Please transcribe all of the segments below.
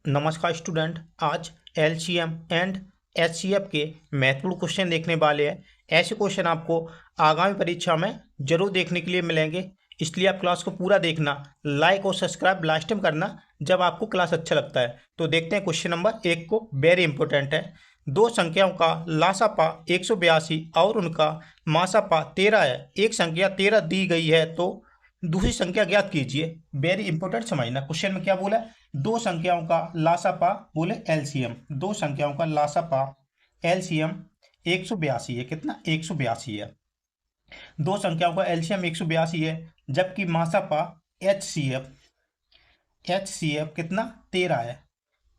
नमस्कार स्टूडेंट। आज LCM and HCF के महत्वपूर्ण क्वेश्चन देखने वाले हैं। ऐसे क्वेश्चन आपको आगामी परीक्षा में जरूर देखने के लिए मिलेंगे, इसलिए आप क्लास को पूरा देखना, लाइक और सब्सक्राइब लास्ट टाइम करना जब आपको क्लास अच्छा लगता है। तो देखते हैं क्वेश्चन नंबर 1 को। वेरी इंपॉर्टेंट है। दो संख्याओं का लासापा 182 और उनका मासापा 13 है। एक संख्या 13 दी गई है तो दूसरी संख्या ज्ञात कीजिए। वेरी इंपॉर्टेंट समझना। क्वेश्चन में क्या बोला है? दो संख्याओं का लासापा बोले एलसीएम, दो संख्याओं का लासापा एलसीएम 182 है। कितना? 182 है। दो संख्याओं का एलसीएम 182 है, जबकि मासापा एचसीएफ एचसीएफ कितना? 13 है।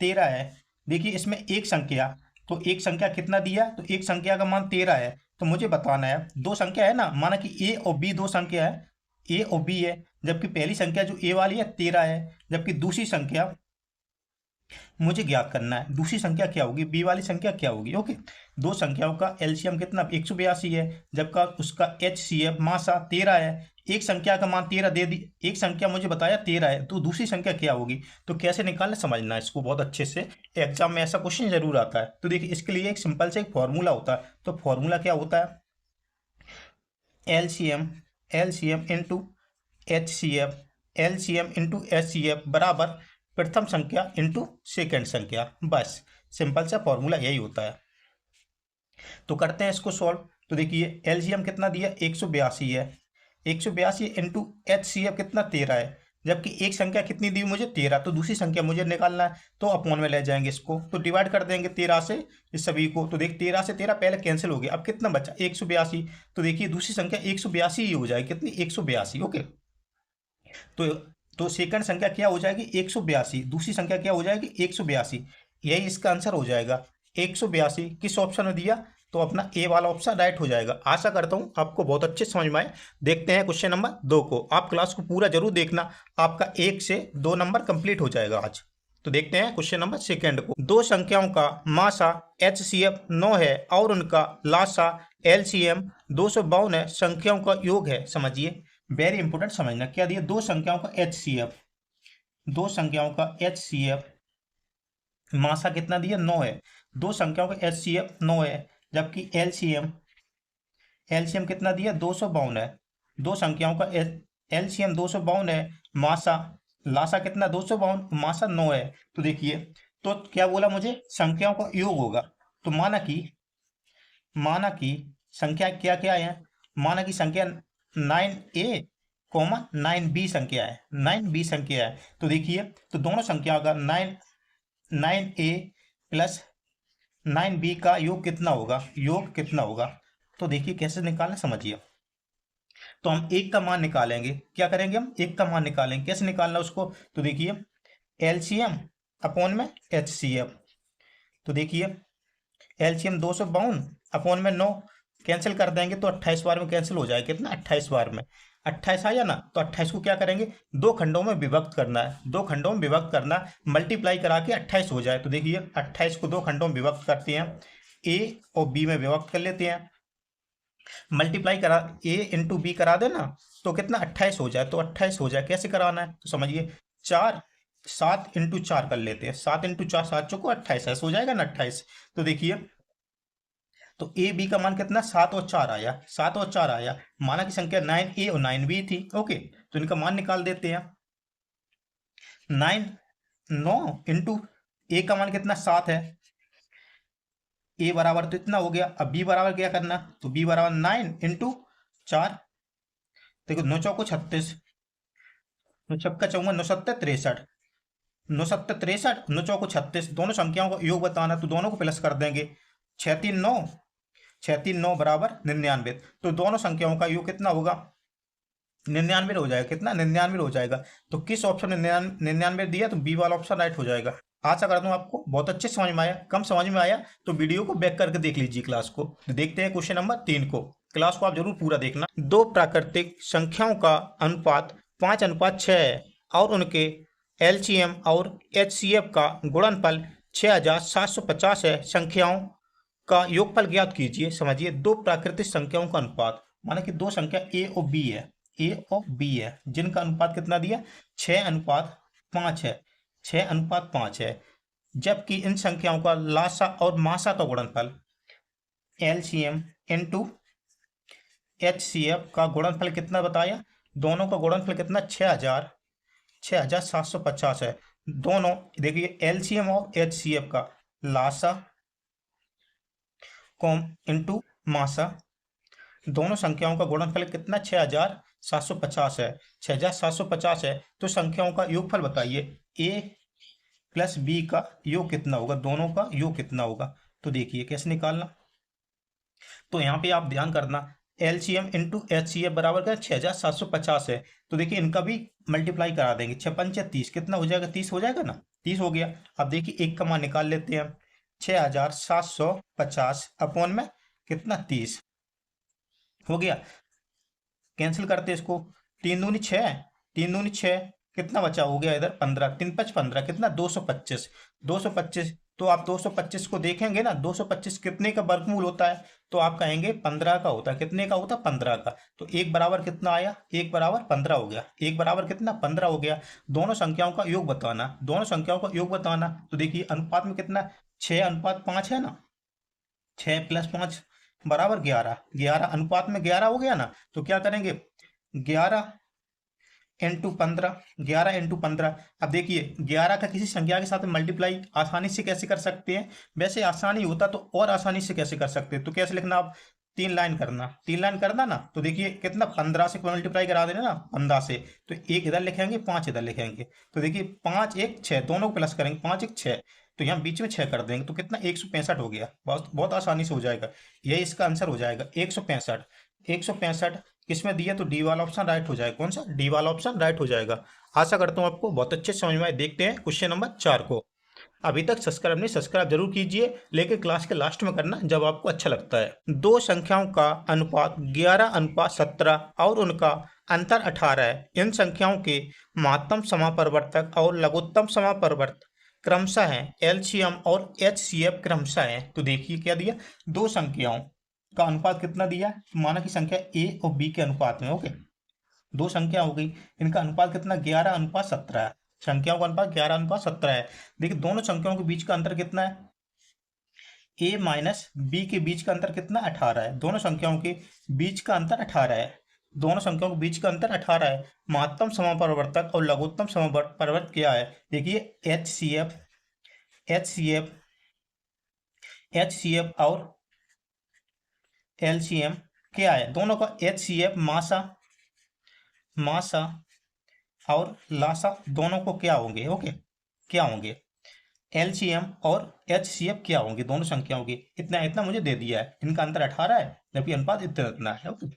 13 है। देखिए इसमें एक संख्या, तो एक संख्या कितना दिया? तो एक संख्या का मान 13 है। तो मुझे बताना है, दो संख्या है ना, माना कि ए और बी दो संख्या है, ए और बी है, जबकि पहली संख्या जो ए वाली है 13 है, जबकि दूसरी संख्या मुझे ज्ञात करना है दूसरी संख्या क्या होगी, बी वाली संख्या क्या होगी। ओके, दो संख्याओं का एलसीएम कितना? 182 है, जबकि उसका एचसीएफ मासा 13 है। एक संख्या का मान 13 दे दी, एक संख्या मुझे बताया 13 है, तो दूसरी संख्या क्या होगी। तो कैसे निकालना समझना है इसको बहुत अच्छे से। एग्जाम में ऐसा क्वेश्चन जरूर आता है। तो देखिए इसके लिए एक सिंपल से एक फॉर्मूला होता है। तो फॉर्मूला क्या होता है? LCM LCM into HCF LCM into HCF बराबर प्रथम संख्या इंटू सेकेंड संख्या। बस सिंपल सा फॉर्मूला यही होता है। तो करते हैं इसको सॉल्व। तो देखिए एलसीएम कितना दिया? 182 है। 182 इंटू एचसीएफ कितना? 13 है, जबकि एक संख्या कितनी दी मुझे? 13। तो दूसरी संख्या मुझे निकालना है, तो अपॉन में ले जाएंगे इसको, तो डिवाइड कर देंगे 13 से इस सभी को। तो देख 13 से 13 पहले कैंसिल हो गया, अब कितना बचा? 182। तो देखिए दूसरी संख्या 182 ही हो जाएगी। कितनी? 182। ओके, तो सेकंड संख्या क्या हो जाएगी? 182। दूसरी संख्या क्या हो जाएगी? 182। यही इसका आंसर हो जाएगा। 182 किस ऑप्शन में दिया? तो अपना ए वाला ऑप्शन राइट हो जाएगा। आशा करता हूं आपको बहुत अच्छे समझ में आए। देखते हैं क्वेश्चन नंबर 2 को। आप क्लास को पूरा जरूर देखना, आपका 1 से 2 नंबर कंप्लीट हो जाएगा आज। तो देखते हैं क्वेश्चन नंबर सेकंड को। दो संख्याओं का मासा एचसीएफ 9 है और उनका लासा एलसीएम 252 है। संख्याओं का योग है। समझिए, वेरी इंपोर्टेंट समझना। क्या दिया? दो संख्याओं का एचसीएफ, दो संख्याओं का एचसीएफ मासा कितना दिया? 9 है। दो संख्याओं का एचसीएफ 9 है, जबकि एलसीएम एलसीएम कितना दिया? 252 है। दो संख्याओं का एलसीएम 252 है, मासा लासा कितना? 252, मासा 9 है। तो देखिए, तो क्या बोला मुझे? संख्याओं का योग होगा। तो माना कि संख्या क्या क्या है? माना कि संख्या 9a कॉमा 9b संख्या है, 9b संख्या है। तो देखिए, तो दोनों संख्याओं का 9a प्लस 9b का योग कितना होगा? योग कितना होगा? तो देखिए कैसे निकालना समझिए। तो हम एक का मान निकालेंगे। क्या करेंगे? हम एक का मान निकालेंगे। कैसे निकालना उसको? तो देखिए एलसीएम अपॉन में एचसीएफ। तो देखिए एलसीएम 252 अपॉन में 9 कैंसिल कर देंगे तो 28 बार में कैंसिल हो जाएगा। कितना? 28 बार में 28 आया ना। तो 28 को क्या करेंगे? दो खंडों में विभक्त करना है, दो खंडों में विभक्त करना, मल्टीप्लाई करा के 28 हो जाए। तो देखिए 28 को दो खंडों में विभक्त करते हैं, ए और बी में विभक्त कर लेते हैं, मल्टीप्लाई करा ए इंटू बी करा देना तो कितना? 28 हो जाए। तो 28 हो जाए। कैसे कराना है? तो समझिए 4 7 इंटू 4 कर लेते हैं। 7 इंटू 4 7 चौको 28, ऐसा हो जाएगा ना 28। तो देखिए, तो ए बी का मान कितना? 7 और 4 आया, 7 और 4 आया। माना कि संख्या 9a और 9b थी। ओके, तो इनका मान निकाल देते हैं। 9 इंटू ए का मान कितना? 7 है। ए बराबर तो इतना हो गया। अब बी बराबर क्या करना? तो बी बराबर 9 इंटू 4। देखो 9 चौको 36, 9 छक्का 54, 9 सत्तर 63, 9 सत्तर 63, 9 चौको 36। दोनों संख्याओं का योग बताना, तो दोनों को प्लस कर देंगे। 6 3 9, 6 3 9 बराबर 99। तो दोनों संख्याओं का योग कितना होगा? 99 हो जाएगा। कितना? 99 हो जाएगा। तो किस ऑप्शन में 99 दिया? तो बी वाला ऑप्शन राइट हो जाएगा। आशा करता हूँ आपको बहुत अच्छे समझ में आया। कम समझ में आया तो वीडियो को बैक करके देख लीजिए क्लास को। तो देखते हैं क्वेश्चन नंबर 3 को। क्लास को आप जरूर पूरा देखना। दो प्राकृतिक संख्याओं का अनुपात 5:6 है और उनके एलसीएम और एचसीएफ का गुणनफल 6750 है। संख्याओं का योगफल ज्ञात कीजिए। समझिए, दो प्राकृतिक संख्याओं का अनुपात, माना कि दो संख्या ए और बी है, ए और बी है, जिनका अनुपात कितना दिया? 6:5 है। 6:5 है। जबकि इन संख्याओं का लासा और मासा का गुणनफल LCM इंटू HCF का गुणनफल कितना बताया, दोनों का गुणनफल कितना 6750 है। दोनों देखिए LCM और HCF का लासा कॉम इंटू मासा, दोनों संख्याओं का गुणनफल कितना 6750 है। 6750 है तो संख्याओं का योगफल बताइए, A प्लस B का योग कितना होगा, दोनों का योग कितना होगा। तो देखिए कैसे निकालना, तो यहाँ पे आप ध्यान करना LCM इंटू HCF बराबर का 6750 है। तो देखिए इनका भी मल्टीप्लाई करा देंगे, 6 पंचे 30, कितना हो जाएगा, 30 हो जाएगा ना, 30 हो गया। अब देखिए एक का मान निकाल लेते हैं, 6750 अपॉन में कितना 30 हो गया। कैंसिल करते हैं इसको, 3 दूनी 6, 3 दूनी 6, कितना बचा हो गया इधर 15, 3 5 15, कितना 225, 225। तो आप 225 को देखेंगे ना, 225 कितने का वर्गमूल होता है, तो आप कहेंगे 15 का होता है। कितने का होता है, 15 का। तो एक बराबर कितना आया, एक बराबर 15 हो गया, एक बराबर कितना 15 हो गया। दोनों संख्याओं का योग बताना, दोनों संख्याओं का योग बताना। तो देखिए अनुपात में कितना 6:5 है ना, 6 प्लस 5 बराबर 11, 11 अनुपात में 11 हो गया ना। तो क्या करेंगे 11 इंटू 15, 11 इंटू 15। अब देखिए 11 का किसी संख्या के साथ मल्टीप्लाई आसानी से कैसे कर सकते हैं, वैसे आसानी होता तो और आसानी से कैसे कर सकते हैं। तो कैसे लिखना, आप 3 लाइन करना, 3 लाइन करना ना। तो देखिए कितना 15 से मल्टीप्लाई करा देना ना, 15 से। तो एक इधर लिखेंगे, 5 इधर लिखेंगे। तो देखिए 5 1 6, दोनों को प्लस करेंगे, 5 1 6। तो यहाँ बीच में 6 कर देंगे तो कितना 165 हो गया। बहुत बहुत आसानी से हो जाएगा, यही इसका आंसर हो जाएगा 165। 165 किसमें दिया, तो डी वाला ऑप्शन राइट हो जाएगा। कौन सा, डी वाला ऑप्शन राइट हो जाएगा। आशा करता हूँ आपको बहुत अच्छे समझ में आए। देखते हैं क्वेश्चन नंबर 4 को। अभी तक सब्सक्राइब नहीं, सब्सक्राइब जरूर कीजिए, लेकिन क्लास के लास्ट में करना जब आपको अच्छा लगता है। दो संख्याओं का अनुपात 11:17 और उनका अंतर 18 है। इन संख्याओं के महत्तम समापरिवर्तक और लघुत्तम समापरिवर्तक क्रमशः है LCM और HCF क्रमशः है। तो देखिए क्या दिया, दो संख्याओं का अनुपात कितना दिया, माना कि संख्या A और B के अनुपात में। ओके, दो संख्या हो गई, इनका अनुपात कितना 11:17 है। संख्याओं का अनुपात 11:17 है। देखिए दोनों संख्याओं के बीच का अंतर कितना है, A माइनस B के बीच का अंतर कितना 18 है। दोनों संख्याओं के बीच का अंतर 18 है, दोनों संख्याओं के बीच का अंतर 18 है। महत्तम समापरिवर्तक और लघुत्तम समापरिवर्तक क्या है, देखिए HCF और LCM क्या है, दोनों का HCF मासा और लासा दोनों को क्या होंगे, ओके क्या होंगे, LCM और HCF क्या होंगे दोनों संख्याओं की। इतना इतना मुझे दे दिया है, इनका अंतर 18 है जबकि अनुपात इतना इतना है। ओके,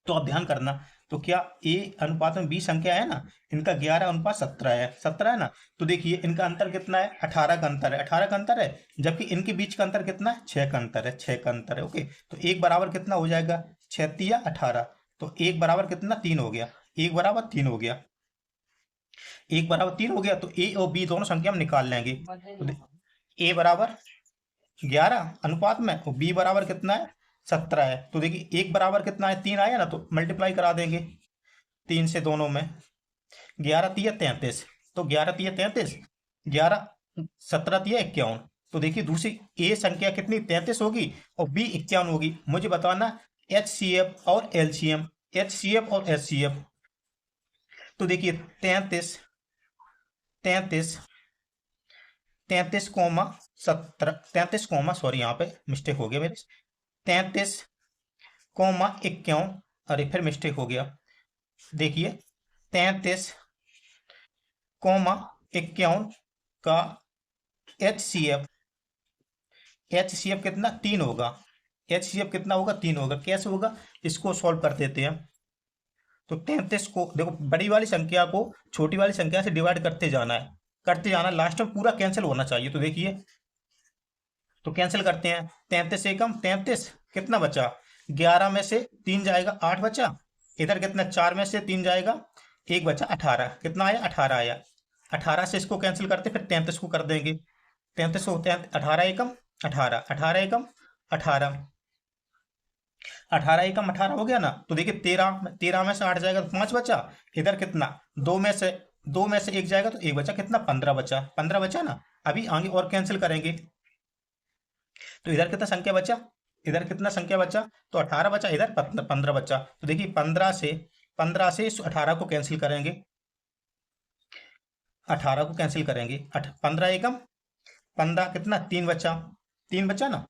तो आप ध्यान करना, तो क्या A अनुपात में B संख्या है ना, इनका 11:17 है, 17 है ना। तो देखिए इनका अंतर कितना है, 18 का अंतर है, 18 का अंतर है। जबकि इनके बीच का अंतर कितना है, 6 का अंतर है, 6 का अंतर है। ओके, तो एक बराबर कितना हो जाएगा, 6 तिया 18। तो एक बराबर कितना 3 हो गया, एक बराबर 3 हो गया, एक बराबर 3 हो गया। तो A और B दोनों संख्या हम निकाल लेंगे। तो A बराबर 11 अनुपात में और B बराबर कितना है 17 है। तो देखिए एक बराबर कितना है 3 आया ना, तो मल्टीप्लाई करा देंगे 3 से दोनों में, 11 तिया 33। तो 11 तिया 33, 11 17 तिया 51। तो देखिए दूसरी A संख्या कितनी 33 होगी और B 51 होगी। मुझे बताना HCF और LCM, HCF और HCF। तो देखिए 33 33 33 कोमा 17, 33 कोमा, सॉरी यहाँ पे मिस्टेक हो गया मेरे, 33 कोमा 51, अरे फिर मिस्टेक हो गया। देखिए 33 कोमा 51 का HCF कितना 3 होगा, HCF कितना होगा 3 होगा। कैसे होगा, इसको सॉल्व कर देते हैं। तो 33 को देखो, बड़ी वाली संख्या को छोटी वाली संख्या से डिवाइड करते जाना है, करते जाना, लास्ट में पूरा कैंसिल होना चाहिए। तो देखिए, तो कैंसिल करते हैं, 33 एकम 33, कितना बचा 11 में से 3 जाएगा 8 बचा, इधर कितना 4 में से 3 जाएगा 1 बचा 18, कितना आया 18 आया। 18 से इसको कैंसिल करते फिर 33 को कर देंगे, 33 को 18 एकम 18, 18 एकम 18, 18 एकम 18 हो गया ना। तो देखिए 13 में से 8 जाएगा तो 5 बचा, इधर कितना 2 में से 1 जाएगा तो 1 बचा, कितना 15 बचा, 15 बचा ना। अभी आगे और कैंसिल करेंगे तो इधर कितना संख्या बचा, इधर कितना संख्या बचा, तो 18 बचा, इधर 15 बचा। तो देखिए 15 से इस 18 को कैंसिल करेंगे, 18 को कैंसिल करेंगे, 15 एकम 15 कितना 3 बचा, 3 बचा ना,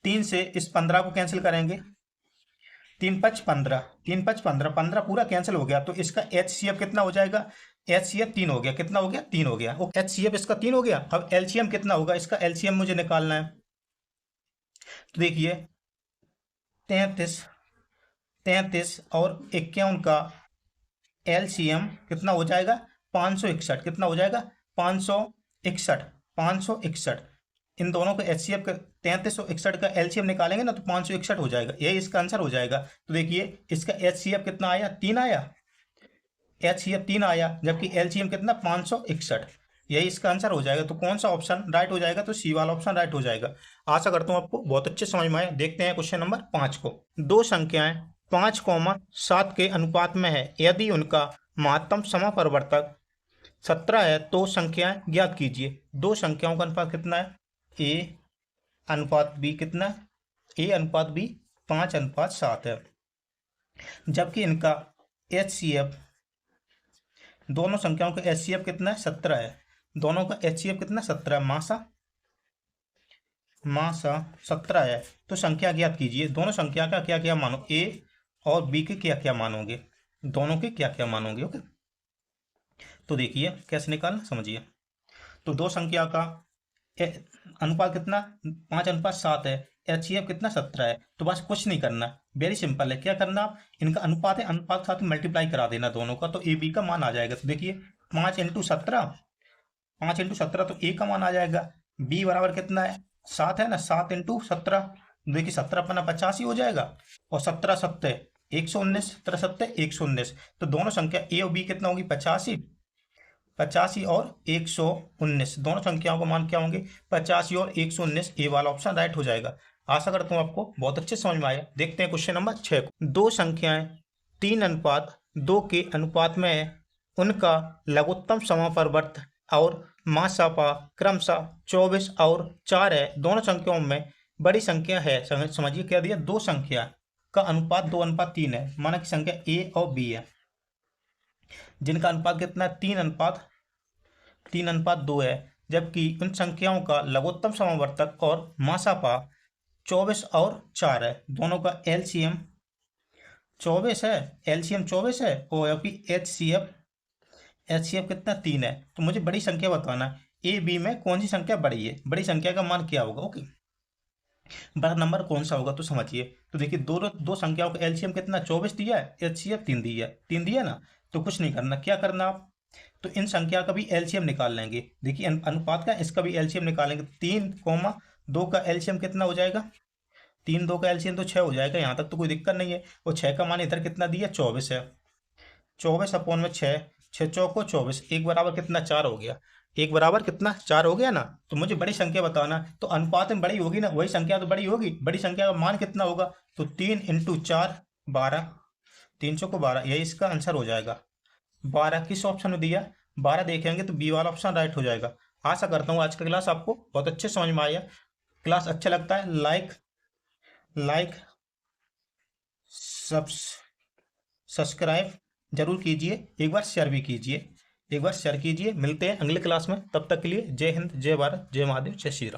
3 से इस 15 को कैंसिल करेंगे, 3 5 15, 3 5 15, 15 पूरा कैंसिल हो गया। तो इसका HCF कितना हो जाएगा, HCF 3 हो गया, कितना हो गया 3 हो गया। HCF इसका 3 हो गया। अब LCM कितना होगा, इसका LCM मुझे निकालना है। तो देखिए 33 और 51 का LCM कितना हो जाएगा 561, कितना हो जाएगा 561, इन दोनों को HCF का 33 और 61 का LCM निकालेंगे ना तो 561 हो जाएगा, यही इसका आंसर हो जाएगा। तो देखिए इसका HCF कितना आया 3 आया, HCF 3 आया, जबकि LCM कितना 561, यही इसका आंसर हो जाएगा। तो कौन सा ऑप्शन राइट हो जाएगा, तो सी वाला ऑप्शन राइट हो जाएगा। आशा करता हूँ आपको बहुत अच्छे समझ में आए। देखते हैं क्वेश्चन नंबर 5 को। दो संख्याएं 5,7 के अनुपात में है, यदि उनका महत्तम समापरिवर्तक 17 है तो संख्याएं ज्ञात कीजिए। दो संख्याओं का अनुपात कितना है, A अनुपात B कितना, A अनुपात B 5:7 है, जबकि इनका HCF, दोनों संख्याओं का HCF कितना है 17 है, दोनों का HCF कितना 17, मासा 17 है। तो संख्या ज्ञात कीजिए। दोनों संख्या का क्या क्या मानो, A और B के क्या क्या मानोगे, दोनों के क्या क्या मानोगे। ओके, तो देखिए कैसे निकालना समझिए। तो दो संख्या का अनुपात कितना 5:7 है, HCF कितना 17 है। तो बस कुछ नहीं करना, वेरी सिंपल है। क्या करना, आप इनका अनुपात है, अनुपात के साथ मल्टीप्लाई करा देना दोनों का, तो AB का मान आ जाएगा। तो देखिए 5 × 17, 5 × 17 तो A का मान आ जाएगा। B बराबर कितना है 7 है ना, 7 × 17, देखिए 17 अपना 85 हो जाएगा, और 17 7 119, 17 7 119। तो दोनों संख्या A और B कितना होगी 85 और 119, दोनों संख्याओं का मान क्या होंगे 85 और 119, ए वाला ऑप्शन राइट हो जाएगा। आशा करता हूँ आपको बहुत अच्छे समझ में आया। देखते हैं क्वेश्चन नंबर 6 को। दो संख्याएं 3:2 के अनुपात में है, उनका लघुत्तम समापरिवर्त और मासापा क्रमशः 24 और 4 है। दोनों संख्याओं में बड़ी संख्या है, समझिए क्या दिया, दो संख्या का अनुपात 2:3 है, माना कि संख्या A और B है, जिनका अनुपात कितना है 3:2 है, जबकि उन संख्याओं का लघुत्तम समावर्तक और मासापा 24 और 4 है। दोनों का LCM 24 है, LCM 24 है, और HCF कितना 3 है। तो मुझे बड़ी संख्या बताना, A B में कौन सी संख्या बड़ी है, बड़ी संख्या का मान क्या होगा। ओके, बड़ा नंबर कौन सा होगा, तो समझिए। तो देखिए दो संख्याओं का LCM कितना 24 दिया है, HCF 3 दिया ना, तो कुछ नहीं करना। क्या करना आप, तो इन संख्या का भी LCM निकाल लेंगे। देखिए अनुपात का, इसका भी LCM निकालेंगे। 3,2 का LCM कितना हो जाएगा, 3 2 का LCM तो 6 हो जाएगा, यहाँ तक तो कोई दिक्कत नहीं है। और 6 का मान इधर कितना दिया 24 है, 24/6, 6 चौको 24, एक बराबर कितना 4 हो गया, एक बराबर कितना 4 हो गया ना। तो मुझे बड़ी संख्या बताना, तो अनुपात में बड़ी होगी ना, वही संख्या तो बड़ी होगी। बड़ी संख्या का मान कितना होगा, तो 3 × 4 12, 3 चौको 12, यही इसका आंसर हो जाएगा। 12 किस ऑप्शन में दिया, 12 देखेंगे तो बी वाला ऑप्शन राइट हो जाएगा। आशा करता हूँ आज का क्लास आपको बहुत अच्छे समझ में आया। क्लास अच्छा लगता है लाइक सब्सक्राइब जरूर कीजिए, एक बार शेयर भी कीजिए, मिलते हैं अगले क्लास में। तब तक के लिए जय हिंद, जय भारत, जय महादेव, जय श्री राम।